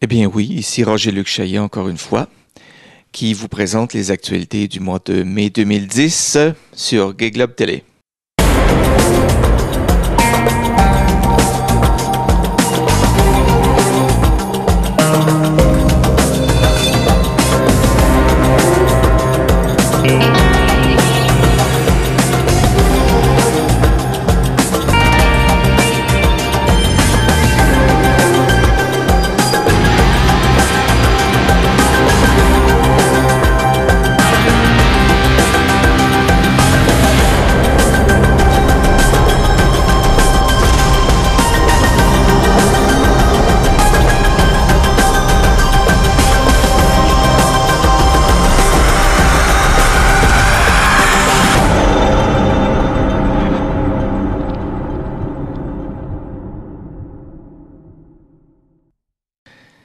Eh bien oui, ici Roger-Luc Chaillet encore une fois, qui vous présente les actualités du mois de mai 2010 sur Gay Globe Télé.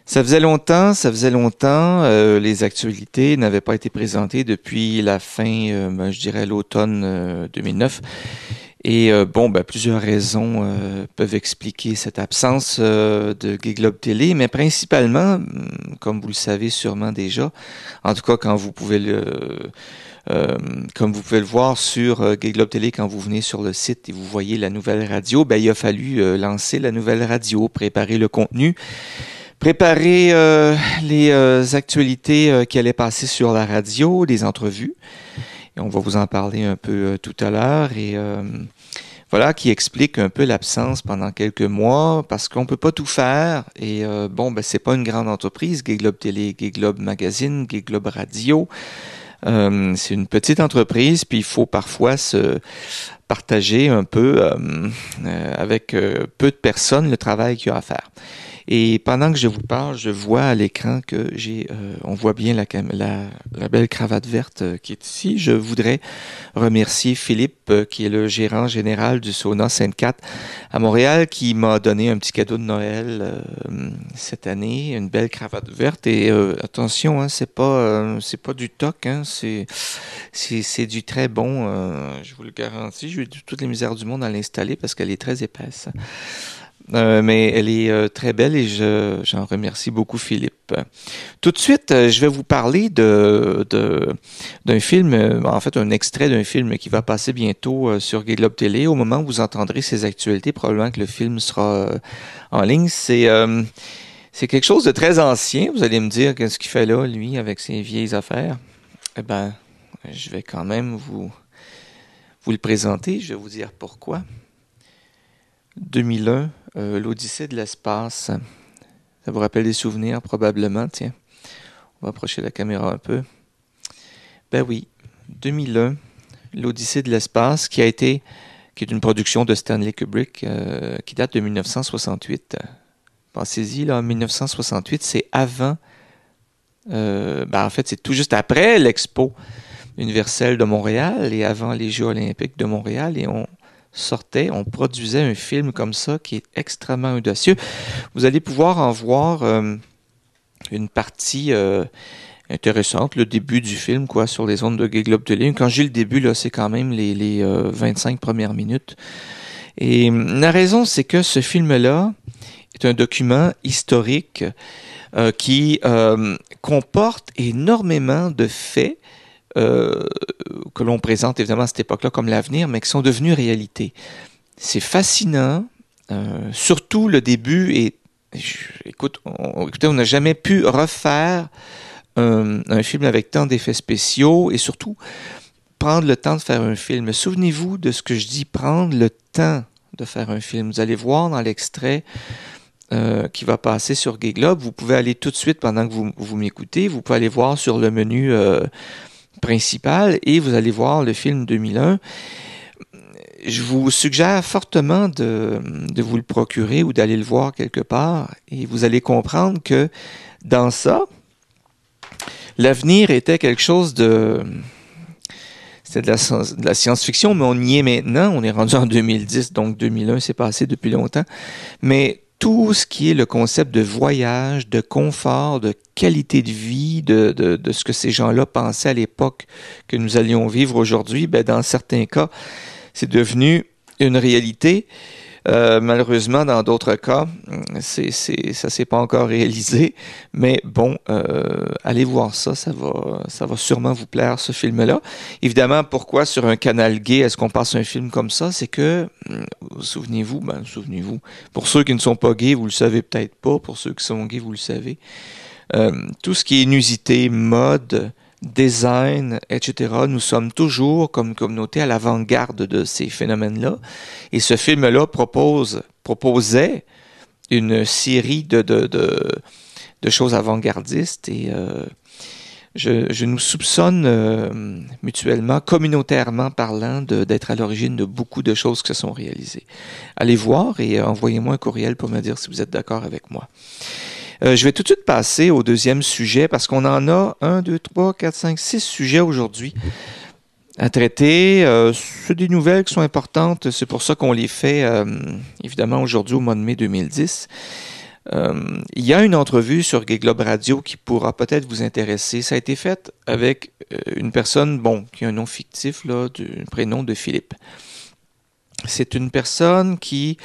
Ça faisait longtemps, les actualités n'avaient pas été présentées depuis la fin, je dirais l'automne 2009. Et plusieurs raisons peuvent expliquer cette absence de Gay Globe Télé, mais principalement, comme vous le savez sûrement déjà, en tout cas quand vous pouvez comme vous pouvez le voir sur Gay Globe Télé, quand vous venez sur le site et vous voyez la nouvelle radio, il a fallu lancer la nouvelle radio, préparer le contenu. Préparer les actualités qui allaient passer sur la radio, des entrevues. Et on va vous en parler un peu tout à l'heure. Et voilà, qui explique un peu l'absence pendant quelques mois, parce qu'on peut pas tout faire. Et c'est pas une grande entreprise, Gay Globe Télé, Gay Globe Magazine, Gay Globe Radio. C'est une petite entreprise, puis il faut parfois se partager un peu avec peu de personnes le travail qu'il y a à faire. Et pendant que je vous parle, je vois à l'écran que on voit bien la belle cravate verte qui est ici. Je voudrais remercier Philippe, qui est le gérant général du Sauna Sainte-Cat à Montréal, qui m'a donné un petit cadeau de Noël cette année, une belle cravate verte. Et attention, hein, c'est pas du toc, hein, c'est du très bon. Je vous le garantis. J'ai eu toutes les misères du monde à l'installer parce qu'elle est très épaisse. Mais elle est très belle et j'en remercie beaucoup Philippe. Tout de suite, je vais vous parler d'un film, en fait un extrait d'un film qui va passer bientôt sur Gay Globe Télé. Au moment où vous entendrez ces actualités, probablement que le film sera en ligne. C'est quelque chose de très ancien. Vous allez me dire qu'est-ce qu'il fait là, lui, avec ses vieilles affaires. Eh ben, je vais quand même vous le présenter. Je vais vous dire pourquoi. 2001, l'Odyssée de l'espace. Ça vous rappelle des souvenirs, probablement. Tiens, on va approcher la caméra un peu. Ben oui, 2001, l'Odyssée de l'espace, qui est une production de Stanley Kubrick, qui date de 1968. Pensez-y, là, 1968, c'est avant... en fait, c'est tout juste après l'Expo universelle de Montréal et avant les Jeux olympiques de Montréal, et on produisait un film comme ça qui est extrêmement audacieux. Vous allez pouvoir en voir une partie intéressante, le début du film, sur les ondes de Gay Globe Télé. Quand j'ai le début, là, c'est quand même les 25 premières minutes. Et la raison, c'est que ce film-là est un document historique qui comporte énormément de faits que l'on présente évidemment à cette époque-là comme l'avenir, mais qui sont devenus réalité. C'est fascinant, surtout le début. Et écoutez, on n'a jamais pu refaire un film avec tant d'effets spéciaux et surtout prendre le temps de faire un film. Souvenez-vous de ce que je dis, prendre le temps de faire un film. Vous allez voir dans l'extrait qui va passer sur Gay Globe. Vous pouvez aller tout de suite, pendant que vous m'écoutez, vous pouvez aller voir sur le menu principal et vous allez voir le film 2001. Je vous suggère fortement de vous le procurer ou d'aller le voir quelque part et vous allez comprendre que dans ça, l'avenir était quelque chose c'était de la science-fiction, mais on y est maintenant. On est rendu en 2010, donc 2001, c'est passé depuis longtemps. Mais tout ce qui est le concept de voyage, de confort, de qualité de vie, de ce que ces gens-là pensaient à l'époque que nous allions vivre aujourd'hui, dans certains cas, c'est devenu une réalité. Malheureusement, dans d'autres cas, ça s'est pas encore réalisé. Mais bon, allez voir ça, ça va sûrement vous plaire, ce film-là. Évidemment, pourquoi sur un canal gay est-ce qu'on passe un film comme ça? C'est que, souvenez-vous, pour ceux qui ne sont pas gays, vous le savez peut-être pas. Pour ceux qui sont gays, vous le savez. Tout ce qui est nudité, mode, design, etc., nous sommes toujours, comme communauté, à l'avant-garde de ces phénomènes-là. Et ce film-là proposait une série de choses avant-gardistes et je nous soupçonne mutuellement, communautairement parlant, d'être à l'origine de beaucoup de choses qui se sont réalisées. Allez voir et envoyez-moi un courriel pour me dire si vous êtes d'accord avec moi. Je vais tout de suite passer au deuxième sujet parce qu'on en a 1, 2, 3, 4, 5, 6 sujets aujourd'hui à traiter. C'est des nouvelles qui sont importantes. C'est pour ça qu'on les fait, évidemment, aujourd'hui au mois de mai 2010. Il y a une entrevue sur Gay Globe Radio qui pourra peut-être vous intéresser. Ça a été fait avec une personne, qui a un nom fictif, là, du prénom de Philippe. C'est une personne qui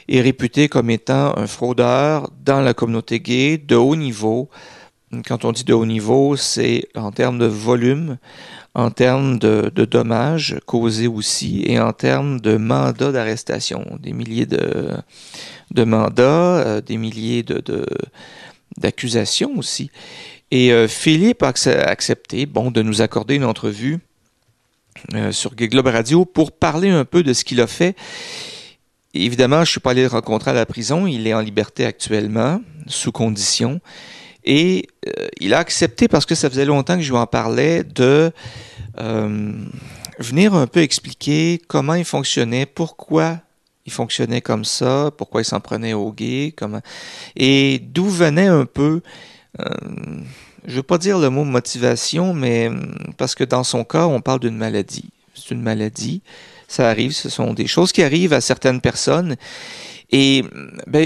est réputée comme étant un fraudeur dans la communauté gay de haut niveau. Quand on dit de haut niveau, c'est en termes de volume, en termes de dommages causés aussi, et en termes de mandats d'arrestation. Des milliers de mandats, des milliers d'accusations aussi. Et Philippe a accepté de nous accorder une entrevue sur Gay Globe Radio pour parler un peu de ce qu'il a fait. Évidemment, je ne suis pas allé le rencontrer à la prison. Il est en liberté actuellement, sous condition. Et il a accepté, parce que ça faisait longtemps que je lui en parlais, de venir un peu expliquer comment il fonctionnait, pourquoi il fonctionnait comme ça, pourquoi il s'en prenait aux gays, et d'où venait un peu... je ne veux pas dire le mot motivation, mais parce que dans son cas, on parle d'une maladie. C'est une maladie, ça arrive, ce sont des choses qui arrivent à certaines personnes. Et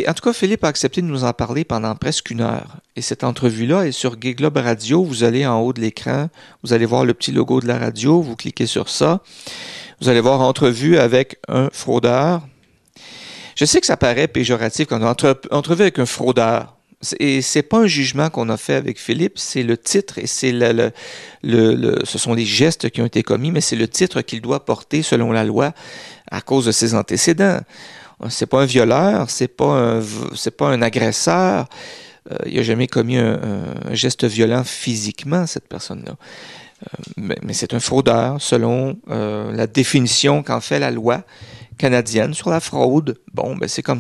en tout cas, Philippe a accepté de nous en parler pendant presque 1 heure. Et cette entrevue-là est sur Gay Globe Radio. Vous allez en haut de l'écran, vous allez voir le petit logo de la radio, vous cliquez sur ça. Vous allez voir entrevue avec un fraudeur. Je sais que ça paraît péjoratif quand on entrevue avec un fraudeur. Et c'est pas un jugement qu'on a fait avec Philippe, c'est le titre et c'est ce sont les gestes qui ont été commis, mais c'est le titre qu'il doit porter selon la loi à cause de ses antécédents. C'est pas un violeur, c'est pas un agresseur. Il n'a jamais commis un geste violent physiquement, cette personne-là. Mais c'est un fraudeur selon la définition qu'en fait la loi canadienne sur la fraude. C'est comme